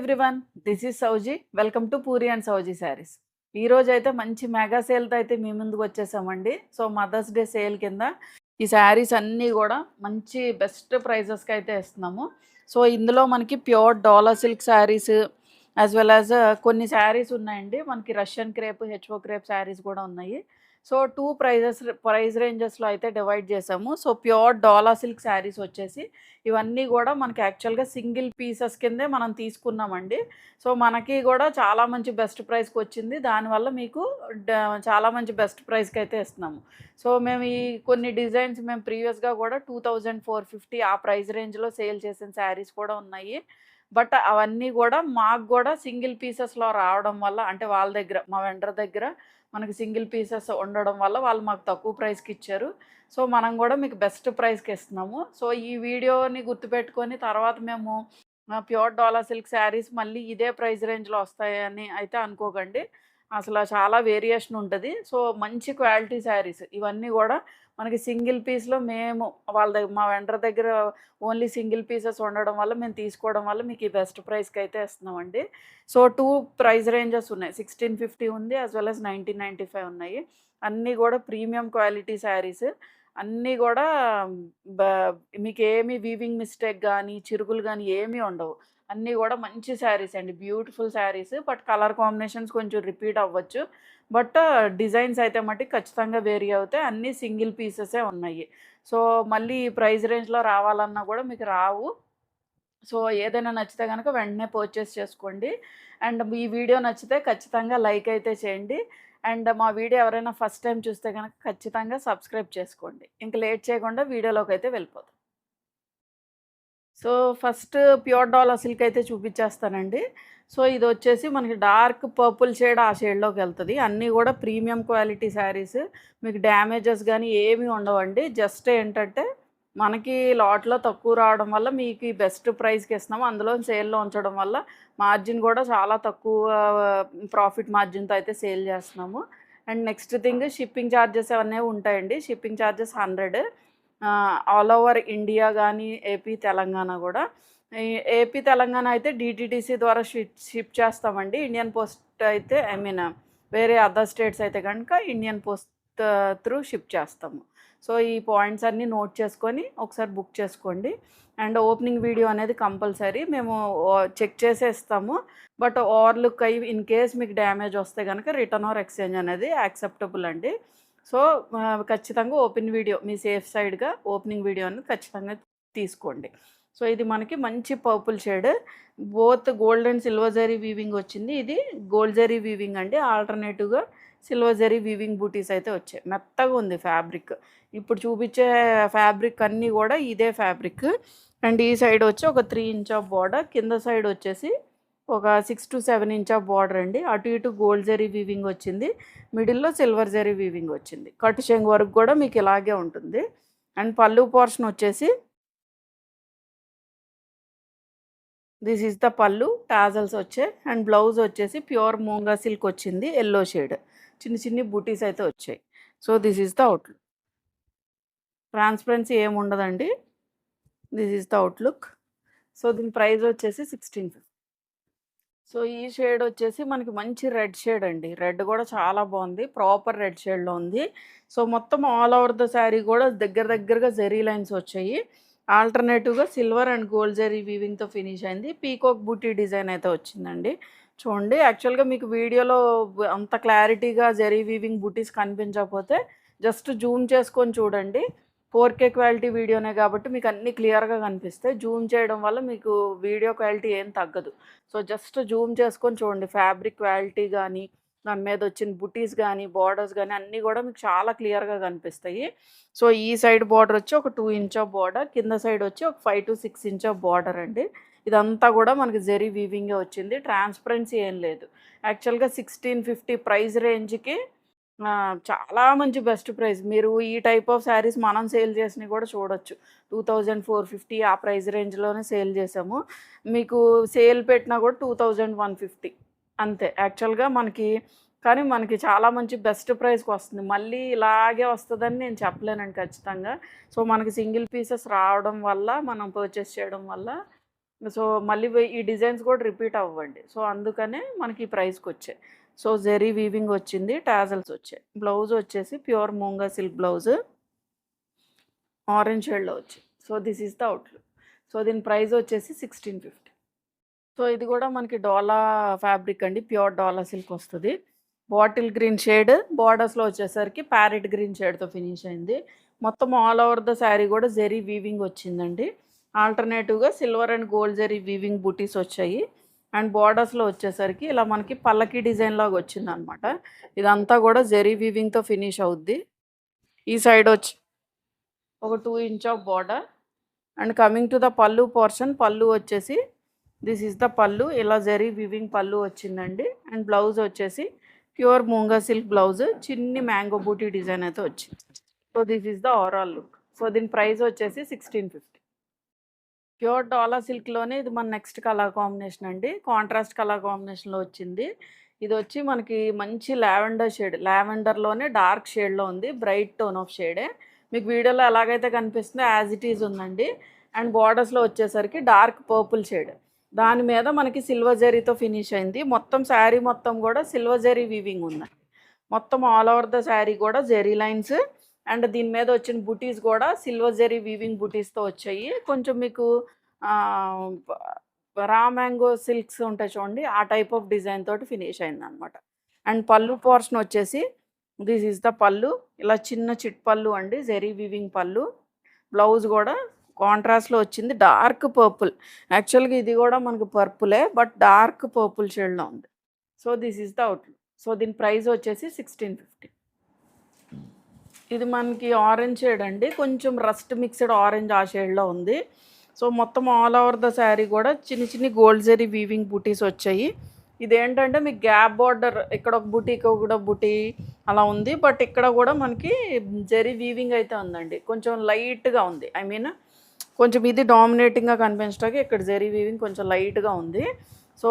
Everyone, this is Souji. Welcome to Puri and Souji saris. ఈ రోజు అయితే మంచి మెగా సేల్తో అయితే మీ ముందుకు వచ్చేసామండి. సో మదర్స్ డే సేల్ కింద ఈ శారీస్ అన్నీ కూడా మంచి బెస్ట్ ప్రైజెస్కి అయితే ఇస్తున్నాము. సో ఇందులో మనకి pure Dola silk saris as well as కొన్ని శారీస్ ఉన్నాయండి. మనకి Russian crepe, HO crepe saris కూడా ఉన్నాయి. సో ప్రైస్ రేంజెస్లో అయితే డివైడ్ చేసాము. So pure Dola silk saris వచ్చేసి ఇవన్నీ కూడా మనకి యాక్చువల్గా సింగిల్ పీసెస్ కిందే మనం తీసుకున్నామండి. సో మనకి కూడా చాలా మంచి బెస్ట్ ప్రైస్కి వచ్చింది. దానివల్ల మీకు చాలా మంచి బెస్ట్ ప్రైస్కి అయితే ఇస్తున్నాము. సో మేము ఈ కొన్ని డిజైన్స్ మేము ప్రీవియస్గా కూడా 2450 ఆ ప్రైస్ రేంజ్లో సేల్ చేసిన శారీస్ కూడా ఉన్నాయి. బట్ అవన్నీ కూడా మాకు కూడా సింగిల్ పీసెస్లో రావడం వల్ల, అంటే వాళ్ళ దగ్గర, మా వెండర్ దగ్గర మనకి సింగిల్ పీసెస్ ఉండడం వల్ల వాళ్ళు మాకు తక్కువ ప్రైస్కి ఇచ్చారు. సో మనం కూడా మీకు బెస్ట్ ప్రైస్కి ఇస్తున్నాము. సో ఈ వీడియోని గుర్తుపెట్టుకొని తర్వాత మేము ప్యూర్ డోలా సిల్క్ శారీస్ మళ్ళీ ఇదే ప్రైస్ రేంజ్లో వస్తాయని అయితే అనుకోకండి. అసలు చాలా వేరియేషన్ ఉంటుంది. సో మంచి క్వాలిటీ శారీస్ ఇవన్నీ కూడా మనకి సింగిల్ పీస్లో మేము వాళ్ళ దగ్గర, మా వెండర్ దగ్గర ఓన్లీ సింగిల్ పీసెస్ ఉండడం వల్ల మేము తీసుకోవడం వల్ల మీకు ఈ బెస్ట్ ప్రైస్కి అయితే ఇస్తున్నామండి. సో 2 ప్రైస్ రేంజెస్ ఉన్నాయి. 1650 ఉంది, యాజ్ వెల్ యాజ్ 1995 ఉన్నాయి. అన్నీ కూడా ప్రీమియం క్వాలిటీ శారీస్. అన్నీ కూడా బ మీకు ఏమి వీవింగ్ మిస్టేక్ కానీ, చిరుగులు కానీ ఏమీ ఉండవు. అన్నీ కూడా మంచి శారీస్ అండి. Beautiful saris. But colour combinations కొంచెం రిపీట్ అవ్వచ్చు. బట్ డిజైన్స్ అయితే మటుకు ఖచ్చితంగా వేరీ అవుతాయి. అన్నీ సింగిల్ పీసెసే ఉన్నాయి. సో మళ్ళీ ఈ ప్రైస్ రేంజ్లో రావాలన్నా కూడా మీకు రావు. సో ఏదైనా నచ్చితే కనుక వెంటనే పర్చేస్ చేసుకోండి. అండ్ ఈ వీడియో నచ్చితే ఖచ్చితంగా లైక్ అయితే చేయండి. అండ్ మా వీడియో ఎవరైనా ఫస్ట్ టైం చూస్తే కనుక ఖచ్చితంగా సబ్స్క్రైబ్ చేసుకోండి. ఇంక లేట్ చేయకుండా వీడియోలోకి అయితే వెళ్ళిపోతాం. So first pure Dola silk అయితే చూపించేస్తానండి. సో ఇది వచ్చేసి మనకి డార్క్ పర్పుల్ షేడ్, ఆ షేడ్లోకి వెళ్తుంది. అన్నీ కూడా ప్రీమియం క్వాలిటీ శారీస్. మీకు డ్యామేజెస్ కానీ ఏమీ ఉండవండి. జస్ట్ ఏంటంటే మనకి లాట్లో తక్కువ రావడం వల్ల మీకు ఈ బెస్ట్ ప్రైస్కి ఇస్తున్నాము. అందులో సేల్లో ఉంచడం వల్ల మార్జిన్ కూడా చాలా తక్కువ ప్రాఫిట్ మార్జిన్తో అయితే సేల్ చేస్తున్నాము. And next thing, shipping charges అవన్నీ ఉంటాయండి. Shipping charges 100 all over India కానీ, ఏపీ, తెలంగాణ కూడా. ఏపీ, తెలంగాణ అయితే డిటీడీసీ ద్వారా షిప్ చేస్తామండి. ఇండియన్ పోస్ట్ అయితే వేరే అదర్ స్టేట్స్ అయితే కనుక ఇండియన్ పోస్ట్ త్రూ షిప్ చేస్తాము. సో ఈ పాయింట్స్ అన్నీ నోట్ చేసుకొని ఒకసారి బుక్ చేసుకోండి. అండ్ ఓపెనింగ్ వీడియో అనేది కంపల్సరీ మేము చెక్ చేసే ఇస్తాము. బట్ ఓవర్లుక్ అయ్యి ఇన్ కేస్ మీకు డ్యామేజ్ వస్తే కనుక రిటర్న్ ఆర్ ఎక్స్చేంజ్ అనేది యాక్సెప్టబుల్ అండి. సో ఖచ్చితంగా ఓపెన్ వీడియో, మీ సేఫ్ సైడ్గా ఓపెనింగ్ వీడియో అనేది ఖచ్చితంగా తీసుకోండి. సో ఇది మనకి మంచి purple shade, both gold and silver zari weaving వచ్చింది. ఇది గోల్డ్ జరీ వీవింగ్ అండి. ఆల్టర్నేటివ్గా సిల్వర్ జరీ వీవింగ్ బూటీస్ అయితే వచ్చాయి. మెత్తగా ఉంది ఫ్యాబ్రిక్. ఇప్పుడు చూపించే ఫ్యాబ్రిక్ అన్నీ కూడా ఇదే ఫ్యాబ్రిక్. అండ్ ఈ సైడ్ వచ్చి ఒక 3 ఇంచ్ ఆఫ్ బార్డర్, కింద సైడ్ వచ్చేసి ఒక 6 to 7 ఇంచ్ ఆఫ్ బార్డర్ అండి. అటు ఇటు గోల్డ్ జరీ వీవింగ్ వచ్చింది, మిడిల్లో సిల్వర్ జరీ వీవింగ్ వచ్చింది. కట్ చెంగు వరకు కూడా మీకు ఇలాగే ఉంటుంది. అండ్ పళ్ళు పోర్షన్ వచ్చేసి this is the pallu, tassels వచ్చాయి. అండ్ బ్లౌజ్ వచ్చేసి ప్యూర్ మూంగా సిల్క్ వచ్చింది, ఎల్లో షేడ్. చిన్న చిన్ని బూటీస్ అయితే వచ్చాయి. So this is the outlook. Transparency ఏముండదండి. This is the outlook. So దీని ప్రైస్ వచ్చేసి 1650. సో ఈ షేడ్ వచ్చేసి మనకి మంచి రెడ్ షేడ్ అండి. రెడ్ కూడా చాలా బాగుంది, ప్రాపర్ రెడ్ షేడ్లో ఉంది. సో మొత్తం ఆల్ ఓవర్ ద శారీ కూడా దగ్గరగా జెరీ లైన్స్ వచ్చాయి. ఆల్టర్నేటివ్గా సిల్వర్ అండ్ గోల్డ్ జరీ వీవింగ్తో ఫినిష్ అయింది. పీకాక్ బూటీ డిజైన్ అయితే వచ్చిందండి. చూడండి, యాక్చువల్గా మీకు వీడియోలో అంత క్లారిటీగా జరీ వీవింగ్ బూటీస్ కనిపించకపోతే జస్ట్ జూమ్ చేసుకొని చూడండి. 4K క్వాలిటీ వీడియోనే కాబట్టి మీకు అన్నీ క్లియర్గా కనిపిస్తాయి. జూమ్ చేయడం వల్ల మీకు వీడియో క్వాలిటీ ఏం తగ్గదు. సో జస్ట్ జూమ్ చేసుకొని చూడండి. ఫ్యాబ్రిక్ క్వాలిటీ కానీ, దాని మీద వచ్చిన బుటీస్ కానీ, బార్డర్స్ కానీ అన్నీ కూడా మీకు చాలా క్లియర్గా కనిపిస్తాయి. సో ఈ సైడ్ బార్డర్ వచ్చి ఒక 2 ఇంచ్ ఆఫ్ బార్డర్, కింద సైడ్ వచ్చి ఒక 5 to 6 ఇంచ్ ఆఫ్ బార్డర్ అండి. ఇదంతా కూడా మనకి జరీ వీవింగే వచ్చింది. ట్రాన్స్పరెన్సీ ఏం లేదు. యాక్చువల్గా 1650 ప్రైస్ రేంజ్కి చాలా మంచి బెస్ట్ ప్రైస్. మీరు ఈ టైప్ ఆఫ్ శారీస్ మనం సేల్ చేసినవి కూడా చూడొచ్చు. 2450 ఆ ప్రైస్ రేంజ్లోనే సేల్ చేసాము. మీకు సేల్ పెట్టినా కూడా 2150 అంతే. యాక్చువల్గా కానీ మనకి చాలా మంచి బెస్ట్ ప్రైస్కి వస్తుంది. మళ్ళీ ఇలాగే వస్తుందని నేను చెప్పలేనండి ఖచ్చితంగా. సో మనకి సింగిల్ పీసెస్ రావడం వల్ల, మనం పర్చేస్ చేయడం వల్ల సో మళ్ళీ ఈ డిజైన్స్ కూడా రిపీట్ అవ్వండి. సో అందుకనే మనకి ఈ ప్రైస్కి వచ్చాయి. సో జెరీ వీవింగ్ వచ్చింది, టాజల్స్ వచ్చాయి. బ్లౌజ్ వచ్చేసి pure moonga silk blouse orange షేడ్లో వచ్చింది. So this is the outlook. So దీని ప్రైస్ వచ్చేసి 1650. సో ఇది కూడా మనకి డోలా ఫ్యాబ్రిక్ అండి, ప్యూర్ డోలా సిల్క్ వస్తుంది. బాటిల్ గ్రీన్ షేడ్, బార్డర్స్లో వచ్చేసరికి ప్యారెట్ గ్రీన్ షేడ్తో ఫినిష్ అయింది. మొత్తం ఆల్ ఓవర్ ద శారీ కూడా జెరీ వీవింగ్ వచ్చిందండి. ఆల్టర్నేటివ్గా silver and gold zari weaving బూటీస్ వచ్చాయి. అండ్ బార్డర్స్లో వచ్చేసరికి ఇలా మనకి పల్లకి డిజైన్ లాగా వచ్చింది అనమాట. ఇదంతా కూడా జెరీ వీవింగ్తో ఫినిష్ అవుద్ది. ఈ సైడ్ వచ్చి ఒక 2 inch of border. And coming to the పళ్ళు పోర్షన్, పళ్ళు వచ్చేసి దిస్ ఈస్ ద పళ్ళు, ఇలా జెరీ వీవింగ్ పళ్ళు వచ్చిందండి. అండ్ బ్లౌజ్ వచ్చేసి ప్యూర్ మూంగా సిల్క్ బ్లౌజ్, చిన్ని మ్యాంగో బూటీ డిజైన్ అయితే వచ్చింది. So this is the overall look. So దీని ప్రైస్ వచ్చేసి 1650. ప్యూర్ డోలా సిల్క్లోనే ఇది మన నెక్స్ట్ కలర్ కాంబినేషన్ అండి. కాంట్రాస్ట్ కలర్ కాంబినేషన్లో వచ్చింది. ఇది వచ్చి మనకి మంచి లావెండర్ షేడ్, లావెండర్లోనే డార్క్ షేడ్లో ఉంది, బ్రైట్ టోన్ ఆఫ్ షేడే. మీకు వీడియోలో ఎలాగైతే కనిపిస్తుందో యాజ్ ఇట్ ఈజ్ ఉందండి. అండ్ బార్డర్స్లో వచ్చేసరికి డార్క్ పర్పుల్ షేడ్, దాని మీద మనకి సిల్వర్ జరీతో ఫినిష్ అయింది. మొత్తం శారీ మొత్తం కూడా సిల్వర్ జరీ వీవింగ్ ఉందండి. మొత్తం ఆల్ ఓవర్ ద శారీ కూడా జెరీ లైన్స్. అండ్ దీని మీద వచ్చిన బుటీస్ కూడా సిల్వర్ జెరీ వీవింగ్ బుటీస్తో వచ్చాయి. కొంచెం మీకు రా మ్యాంగో సిల్క్స్ ఉంటాయి చూడండి, ఆ టైప్ ఆఫ్ డిజైన్ తోటి ఫినిష్ అయింది అనమాట. అండ్ పళ్ళు పోర్షన్ వచ్చేసి దిస్ ఈజ్ ద పళ్ళు, ఇలా చిన్న చిట్ పళ్ళు అండి, జెరీ వీవింగ్ పళ్ళు. బ్లౌజ్ కూడా కాంట్రాస్ట్లో వచ్చింది, డార్క్ పర్పుల్. యాక్చువల్గా ఇది కూడా మనకు పర్పులే, బట్ డార్క్ పర్పుల్ షేడ్లో ఉంది. So this is the outlook. So దీని ప్రైస్ వచ్చేసి 1650. ఇది మనకి ఆరెంజ్ షేడ్ అండి, కొంచెం రస్ట్ మిక్స్డ్ ఆరెంజ్ ఆ షేడ్లో ఉంది. సో మొత్తం ఆల్ ఓవర్ ద శారీ కూడా చిన్ని చిన్ని గోల్డ్ జెరీ వీవింగ్ బూటీస్ వచ్చాయి. ఇదేంటంటే మీకు గ్యాప్ బార్డర్, ఇక్కడ ఒక బుటీ, ఇక్కడ కూడా బుటీ అలా ఉంది. బట్ ఇక్కడ కూడా మనకి జెరీ వీవింగ్ అయితే ఉందండి, కొంచెం లైట్గా ఉంది. ఐ మీన్ కొంచెం ఇది డామినేటింగ్గా కనిపించడానికి ఇక్కడ జెరీ వీవింగ్ కొంచెం లైట్గా ఉంది. సో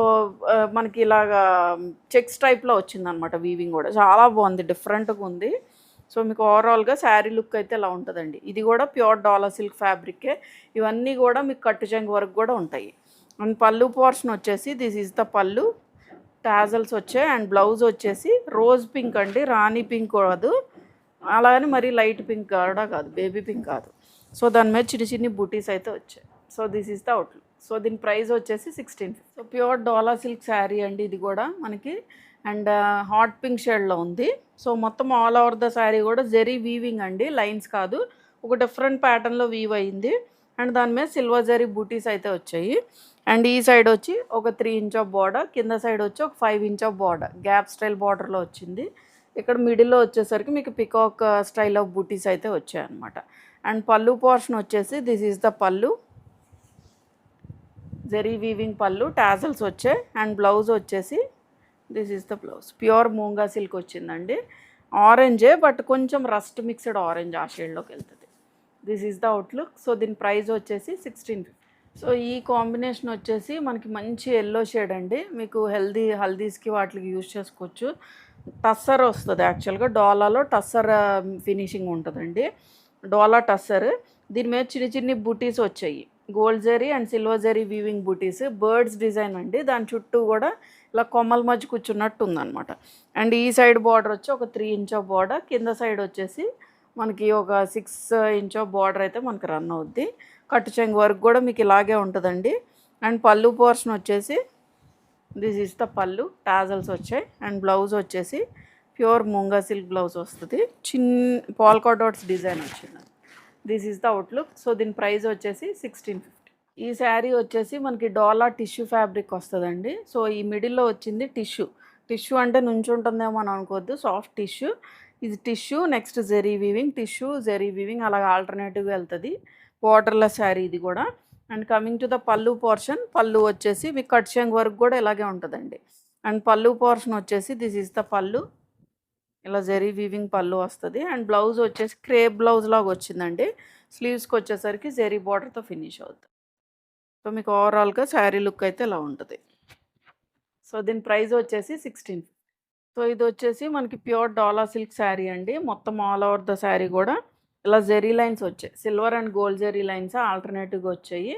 మనకి ఇలాగా చెక్స్ టైప్లో వచ్చిందనమాట వీవింగ్ కూడా, చాలా బాగుంది, డిఫరెంట్గా ఉంది. సో మీకు ఓవరాల్గా శారీ లుక్ అయితే ఇలా ఉంటుందండి. ఇది కూడా ప్యూర్ డోలా సిల్క్ ఫ్యాబ్రికే. ఇవన్నీ కూడా మీకు కట్టు చెంగు వరకు కూడా ఉంటాయి. అండ్ పళ్ళు పోర్షన్ వచ్చేసి this is the pallu, tassels వచ్చాయి. అండ్ బ్లౌజ్ వచ్చేసి రోజ్ పింక్ అండి, రాణి పింక్ కాదు, అలాగని మరీ లైట్ పింక్ కూడా కాదు, బేబీ పింక్ కాదు. సో దాని మీద చిన్న చిన్ని బూటీస్ అయితే వచ్చాయి. So this is the outlook. So దీని ప్రైస్ వచ్చేసి 1650. So pure Dola silk sari అండి ఇది కూడా మనకి. అండ్ హాట్ పింక్ షేడ్లో ఉంది. సో మొత్తం ఆల్ ఓవర్ ద శారీ కూడా జెరీ వీవింగ్ అండి, లైన్స్ కాదు, ఒక డిఫరెంట్ ప్యాటర్న్లో వీవ్ అయింది. అండ్ దాని మీద సిల్వర్ జెరీ బూటీస్ అయితే వచ్చాయి. అండ్ ఈ సైడ్ వచ్చి ఒక 3 ఇంచ్ ఆఫ్ బార్డర్, కింద సైడ్ వచ్చి ఒక 5 inch of border, gap style బార్డర్లో వచ్చింది. ఇక్కడ మిడిల్లో వచ్చేసరికి మీకు పికాక్ స్టైల్ ఆఫ్ బూటీస్ అయితే వచ్చాయన్నమాట. అండ్ పళ్ళు పోర్షన్ వచ్చేసి దిస్ ఈజ్ ద పళ్ళు, జెరీ వీవింగ్ పళ్ళు, టాజల్స్ వచ్చాయి. అండ్ బ్లౌజ్ వచ్చేసి this is the blouse, pure moonga silk వచ్చిందండి. ఆరెంజే బట్ కొంచెం రస్ట్ మిక్స్డ్ ఆరెంజ్ ఆ షేడ్లోకి వెళ్తుంది. This is the outlook. So దీని ప్రైస్ వచ్చేసి 1650. సో ఈ కాంబినేషన్ వచ్చేసి మనకి మంచి ఎల్లో షేడ్ అండి, మీకు హల్దీస్కి వాటికి యూజ్ చేసుకోవచ్చు. టస్సర్ వస్తుంది, యాక్చువల్గా డోలాలో టస్సర్ ఫినిషింగ్ ఉంటుందండి, డోలా టస్సర్. దీని మీద చిన్న చిన్ని బూటీస్ వచ్చాయి, gold zari and silver zari weaving బూటీస్, బర్డ్స్ డిజైన్ అండి. దాని చుట్టూ కూడా ఇలా కొమ్మల మధ్య కూర్చున్నట్టు ఉందన్నమాట. అండ్ ఈ సైడ్ బార్డర్ వచ్చి ఒక 3 ఇంచ్ ఆఫ్ బార్డర్, కింద సైడ్ వచ్చేసి మనకి ఒక 6 ఇంచ్ ఆఫ్ బార్డర్ అయితే మనకి రన్ అవుద్ది. కట్టు చెంగు వరకు కూడా మీకు ఇలాగే ఉంటుందండి. అండ్ పళ్ళు పోర్షన్ వచ్చేసి this is the pallu, tassels వచ్చాయి. అండ్ బ్లౌజ్ వచ్చేసి ప్యూర్ మూంగా సిల్క్ బ్లౌజ్ వస్తుంది, చిన్న పాల్కా డాట్స్ డిజైన్ వచ్చింది. This is the outlook. So దీని ప్రైస్ వచ్చేసి 1650. ఈ శారీ వచ్చేసి మనకి డోలా టిష్యూ ఫ్యాబ్రిక్ వస్తుందండి. సో ఈ మిడిల్లో వచ్చింది టిష్యూ. టిష్యూ అంటే నుంచుంటుందేమో అని అనుకోవద్దు, సాఫ్ట్ టిష్యూ. ఇది tissue, next zari weaving, tissue zari weaving, అలాగే ఆల్టర్నేటివ్గా వెళ్తుంది. బార్డర్లెస్ శారీ ఇది కూడా. అండ్ కమింగ్ టు ద పళ్ళు పోర్షన్, పళ్ళు వచ్చేసి మీకు కట్ చెంగు వరకు కూడా ఇలాగే ఉంటుందండి. అండ్ పళ్ళు పోర్షన్ వచ్చేసి దిస్ ఈస్ ద పళ్ళు, ఇలా జెరీ వీవింగ్ పళ్ళు వస్తుంది. అండ్ బ్లౌజ్ వచ్చేసి క్రేప్ బ్లౌజ్ లాగా వచ్చిందండి. స్లీవ్స్కి వచ్చేసరికి జెరీ బార్డర్తో ఫినిష్ అవుతుంది. సో మీకు ఓవరాల్గా శారీ లుక్ అయితే ఇలా ఉంటుంది. సో దీని ప్రైస్ వచ్చేసి 16. సో ఇది వచ్చేసి మనకి ప్యూర్ డోలా సిల్క్ శారీ అండి. మొత్తం ఆల్ ఓవర్ ద శారీ కూడా ఇలా జెరీ లైన్స్ వచ్చాయి, silver and gold zari lines ఆల్టర్నేటివ్గా వచ్చాయి.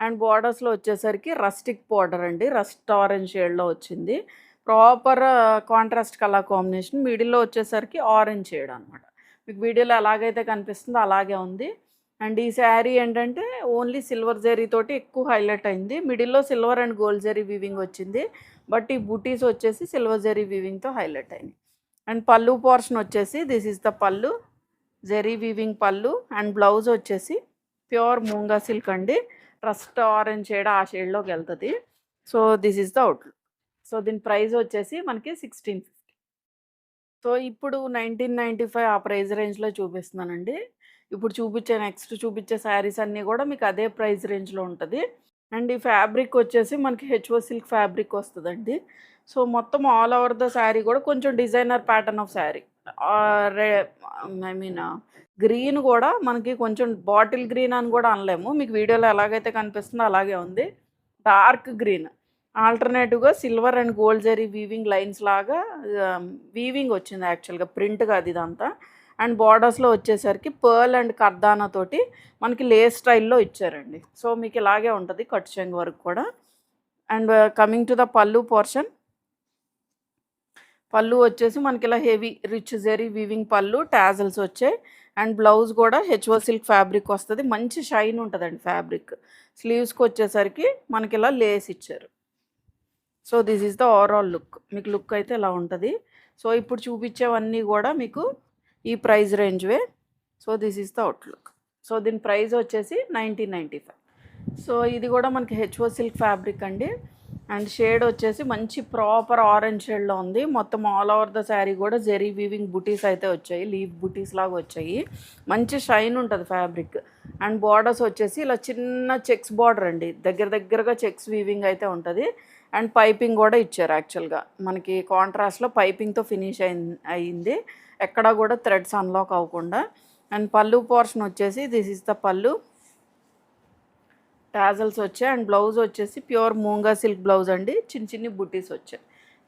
అండ్ బార్డర్స్లో వచ్చేసరికి రస్టిక్ బార్డర్ అండి, రస్ట్ ఆరెంజ్ షేడ్లో వచ్చింది. ప్రాపర్ కాంట్రాస్ట్ కలర్ కాంబినేషన్, మిడిల్లో వచ్చేసరికి ఆరెంజ్ షేడ్ అనమాట. మీకు వీడియోలో ఎలాగైతే కనిపిస్తుందో అలాగే ఉంది. అండ్ ఈ శారీ ఏంటంటే ఓన్లీ సిల్వర్ జరీ తోటి ఎక్కువ హైలైట్ అయింది. మిడిల్లో silver and gold zari weaving వచ్చింది, బట్ ఈ బూటీస్ వచ్చేసి సిల్వర్ జరీ వీవింగ్తో హైలైట్ అయింది. అండ్ పళ్ళు పోర్షన్ వచ్చేసి దిస్ ఈస్ ద పళ్ళు, జరీ వీవింగ్ పళ్ళు. అండ్ బ్లౌజ్ వచ్చేసి ప్యూర్ మూంగా సిల్క్ అండి, రస్ట్ ఆరెంజ్ షేడ్ ఆ షేడ్లోకి వెళ్తుంది. So this is the outlook. So దీని ప్రైస్ వచ్చేసి మనకి 1650. సో ఇప్పుడు 1995 ఆ ప్రైస్ రేంజ్లో చూపిస్తున్నానండి. ఇప్పుడు నెక్స్ట్ చూపించే శారీస్ అన్నీ కూడా మీకు అదే ప్రైస్ రేంజ్లో ఉంటుంది. అండ్ ఈ ఫ్యాబ్రిక్ వచ్చేసి మనకి హెచ్ఓ సిల్క్ ఫ్యాబ్రిక్ వస్తుందండి. సో మొత్తం ఆల్ ఓవర్ ద శారీ కూడా కొంచెం designer pattern of sari. I mean green కూడా మనకి కొంచెం బాటిల్ గ్రీన్ అని కూడా అనలేము, మీకు వీడియోలో ఎలాగైతే కనిపిస్తుందో అలాగే ఉంది. డార్క్ గ్రీన్ ఆల్టర్నేటివ్గా silver and gold zari weaving lines లాగా వీవింగ్ వచ్చింది యాక్చువల్గా, ప్రింట్ కాదు ఇదంతా. అండ్ బార్డర్స్లో వచ్చేసరికి పర్ల్ అండ్ కర్దానా తోటి మనకి లేస్ స్టైల్లో ఇచ్చారండి. సో మీకు ఇలాగే ఉంటుంది కట్ చెంగ్ వరకు కూడా. అండ్ కమింగ్ టు ద పళ్ళు పోర్షన్, పళ్ళు వచ్చేసి మనకి ఇలా హెవీ రిచ్ జరీ వీవింగ్ పళ్ళు, టాజల్స్ వచ్చాయి. అండ్ బ్లౌజ్ కూడా హెచ్ఓ సిల్క్ ఫ్యాబ్రిక్ వస్తుంది, మంచి షైన్ ఉంటుందండి ఫ్యాబ్రిక్. స్లీవ్స్కి వచ్చేసరికి మనకి ఇలా లేస్ ఇచ్చారు. So this is the overall look, మీకు లుక్ అయితే ఇలా ఉంటుంది. సో ఇప్పుడు చూపించేవన్నీ కూడా మీకు ఈ ప్రైస్ రేంజ్వే. So this is the outlook. So దీని ప్రైస్ వచ్చేసి 1995. సో ఇది కూడా మనకి హెచ్ఓ సిల్క్ ఫ్యాబ్రిక్ అండి. అండ్ షేడ్ వచ్చేసి మంచి ప్రాపర్ ఆరెంజ్ షేడ్లో ఉంది. మొత్తం ఆల్ ఓవర్ ద శారీ కూడా జెరీ వీవింగ్ బుటీస్ అయితే వచ్చాయి, లీవ్ బుటీస్ లాగా వచ్చాయి. మంచి షైన్ ఉంటుంది ఫ్యాబ్రిక్. అండ్ బార్డర్స్ వచ్చేసి ఇలా చిన్న చెక్స్ బార్డర్ అండి, దగ్గరగా చెక్స్ వీవింగ్ అయితే ఉంటుంది. అండ్ పైపింగ్ కూడా ఇచ్చారు యాక్చువల్గా, మనకి కాంట్రాస్ట్లో పైపింగ్తో ఫినిష్ అయింది, ఎక్కడా కూడా థ్రెడ్స్ అన్లాక్ అవ్వకుండా. అండ్ పళ్ళు పోర్షన్ వచ్చేసి this is the pallu, tassels వచ్చాయి. అండ్ బ్లౌజ్ వచ్చేసి ప్యూర్ మూంగా సిల్క్ బ్లౌజ్ అండి, చిన్ని బుటీస్ వచ్చాయి.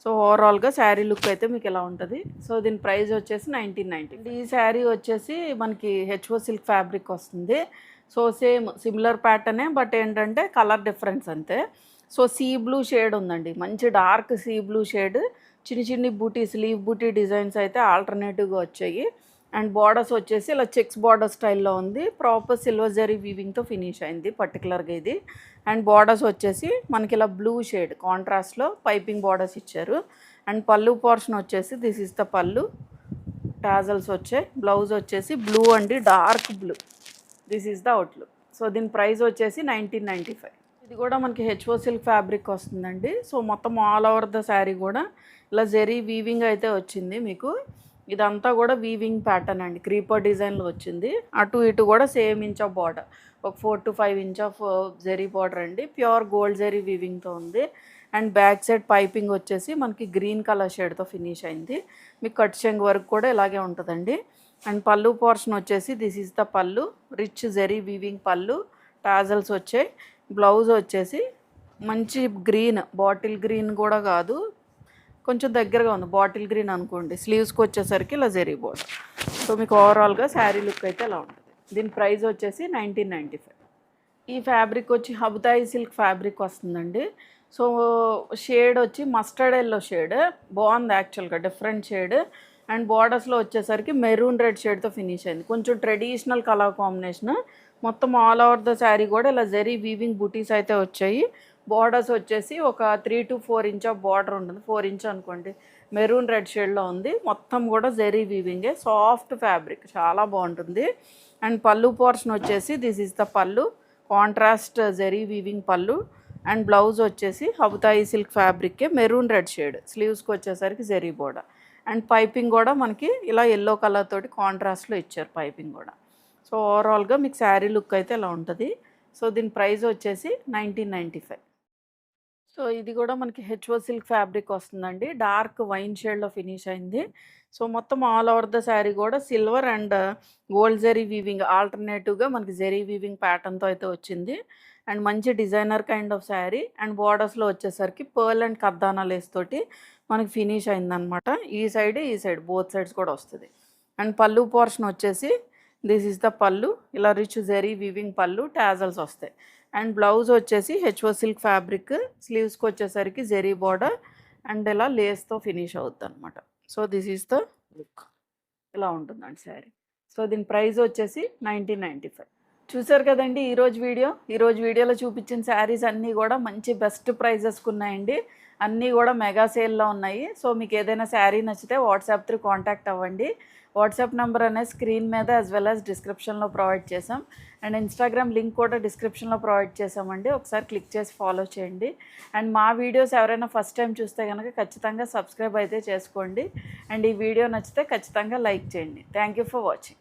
సో ఓవరాల్గా శారీ లుక్ అయితే మీకు ఇలా ఉంటుంది. సో దీని ప్రైస్ వచ్చేసి 1990. ఈ శారీ వచ్చేసి మనకి హెచ్ఓ సిల్క్ ఫ్యాబ్రిక్ వస్తుంది. సో సేమ్ సిమిలర్ ప్యాటర్నే, బట్ ఏంటంటే కలర్ డిఫరెన్స్ అంతే. సో సీ బ్లూ షేడ్ ఉందండి, మంచి డార్క్ సీ బ్లూ షేడ్, చిన్ని బూటీస్ లీవ్ బూటీ డిజైన్స్ అయితే ఆల్టర్నేటివ్గా వచ్చాయి. అండ్ బార్డర్స్ వచ్చేసి ఇలా చెక్స్ బార్డర్ స్టైల్లో ఉంది, ప్రాపర్ సిల్వర్ జరీ వీవింగ్తో ఫినిష్ అయింది పర్టికులర్గా ఇది. అండ్ బార్డర్స్ వచ్చేసి మనకి ఇలా బ్లూ షేడ్ కాంట్రాస్ట్లో పైపింగ్ బార్డర్స్ ఇచ్చారు. అండ్ పళ్ళు పోర్షన్ వచ్చేసి this is the pallu, tassels వచ్చాయి. బ్లౌజ్ వచ్చేసి బ్లూ అండి, dark blue. This is the outlook. So దీని ప్రైస్ వచ్చేసి 1995. ఇది కూడా మనకి హెచ్ఓ సిల్క్ ఫ్యాబ్రిక్ వస్తుందండి. సో మొత్తం ఆల్ ఓవర్ ద శారీ కూడా ఇలా జెరీ వీవింగ్ అయితే వచ్చింది మీకు. ఇదంతా కూడా వీవింగ్ ప్యాటర్న్ అండి, క్రీపర్ డిజైన్లో వచ్చింది. అటు ఇటు కూడా సేమ్ ఇంచ్ ఆఫ్ బార్డర్, ఒక 4 to 5 inch of zari border అండి, ప్యూర్ గోల్డ్ జెరీ వీవింగ్తో ఉంది. అండ్ బ్యాక్ సైడ్ పైపింగ్ వచ్చేసి మనకి గ్రీన్ కలర్ షేడ్తో ఫినిష్ అయింది. మీకు కట్ చెంగ్ వరకు కూడా ఇలాగే ఉంటుందండి. అండ్ పళ్ళు పోర్షన్ వచ్చేసి దిస్ ఈస్ ద పళ్ళు, రిచ్ జెరీ వీవింగ్ పళ్ళు, టాజల్స్ వచ్చాయి. బ్లౌజ్ వచ్చేసి మంచి గ్రీన్, బాటిల్ గ్రీన్ కూడా కాదు, కొంచెం దగ్గరగా ఉంది, బాటిల్ గ్రీన్ అనుకోండి. స్లీవ్స్కి వచ్చేసరికి ఇలా జెరీ బోర్డర్. సో మీకు ఓవరాల్గా శారీ లుక్ అయితే ఇలా ఉంటుంది. దీని ప్రైస్ వచ్చేసి 1995. ఈ ఫ్యాబ్రిక్ వచ్చి హబుతాయి సిల్క్ ఫ్యాబ్రిక్ వస్తుందండి. సో షేడ్ వచ్చి మస్టర్డ్ ఎల్లో షేడ్, బాగుంది యాక్చువల్గా, డిఫరెంట్ షేడ్. అండ్ బార్డర్స్లో వచ్చేసరికి మెరూన్ రెడ్ షేడ్తో ఫినిష్ అయింది, కొంచెం ట్రెడిషనల్ కలర్ కాంబినేషన్. మొత్తం ఆల్ ఓవర్ ద శారీ కూడా ఇలా జెరీ వీవింగ్ బుటీస్ అయితే వచ్చాయి. బార్డర్స్ వచ్చేసి ఒక 3 to 4 ఇంచ్ ఆఫ్ బార్డర్ ఉంటుంది, 4 ఇంచ్ అనుకోండి. మెరూన్ రెడ్ షేడ్లో ఉంది, మొత్తం కూడా జెరీ వీవింగే, సాఫ్ట్ ఫ్యాబ్రిక్, చాలా బాగుంటుంది. అండ్ పళ్ళు పోర్షన్ వచ్చేసి దిస్ ఈస్ ద పళ్ళు, కాంట్రాస్ట్ జెరీ వీవింగ్ పళ్ళు. అండ్ బ్లౌజ్ వచ్చేసి హబుతాయి సిల్క్ ఫ్యాబ్రిక్కే మెరూన్ రెడ్ షేడ్, స్లీవ్స్కి వచ్చేసరికి జెరీ బోర్డర్. అండ్ పైపింగ్ కూడా మనకి ఇలా ఎల్లో కలర్ తోటి కాంట్రాస్ట్లో ఇచ్చారు పైపింగ్ కూడా. సో ఓవరాల్గా మీకు శారీ లుక్ అయితే ఇలా ఉంటుంది. సో దీని ప్రైస్ వచ్చేసి 1995. సో ఇది కూడా మనకి హెచ్ఓ సిల్క్ ఫ్యాబ్రిక్ వస్తుందండి, డార్క్ వైన్ షేడ్లో ఫినిష్ అయింది. సో మొత్తం ఆల్ ఓవర్ ద శారీ కూడా silver and gold zari weaving, ఆల్టర్నేటివ్గా మనకి జెరీ వీవింగ్ ప్యాటర్న్తో అయితే వచ్చింది. అండ్ మంచి designer kind of sari. And బార్డర్స్లో వచ్చేసరికి పర్ల్ అండ్ కర్దానా లేస్ తోటి మనకి ఫినిష్ అయిందనమాట. ఈ సైడ్ బోత్ సైడ్స్ కూడా వస్తుంది. అండ్ పళ్ళు పోర్షన్ వచ్చేసి దిస్ ఈస్ ద పళ్ళు, ఇలా రిచ్ జెరీ వీవింగ్ పళ్ళు, టాజల్స్ వస్తాయి. అండ్ బ్లౌజ్ వచ్చేసి హెచ్ఓ సిల్క్ ఫ్యాబ్రిక్, స్లీవ్స్కి వచ్చేసరికి జెరీ బార్డర్ అండ్ ఇలా లేస్తో ఫినిష్ అవుతుంది అనమాట. So this is the look, ఇలా ఉంటుందండి శారీ. సో దీని ప్రైస్ వచ్చేసి 1995. చూసారు కదండి ఈరోజు వీడియోలో చూపించిన శారీస్ అన్నీ కూడా మంచి బెస్ట్ ప్రైజెస్కి ఉన్నాయండి. అన్నీ కూడా మెగా సేల్లో ఉన్నాయి. సో మీకు ఏదైనా శారీ నచ్చితే వాట్సాప్ త్రూ కాంటాక్ట్ అవ్వండి. వాట్సాప్ నెంబర్ అనేది స్క్రీన్ మీద యాజ్ వెల్ యాజ్ డిస్క్రిప్షన్లో ప్రొవైడ్ చేసాం. అండ్ ఇన్స్టాగ్రామ్ లింక్ కూడా డిస్క్రిప్షన్లో ప్రొవైడ్ చేసామండి. ఒకసారి క్లిక్ చేసి ఫాలో చేయండి. అండ్ మా వీడియోస్ ఎవరైనా ఫస్ట్ టైం చూస్తే కనుక ఖచ్చితంగా సబ్స్క్రైబ్ అయితే చేసుకోండి. అండ్ ఈ వీడియో నచ్చితే ఖచ్చితంగా లైక్ చేయండి. Thank you for watching.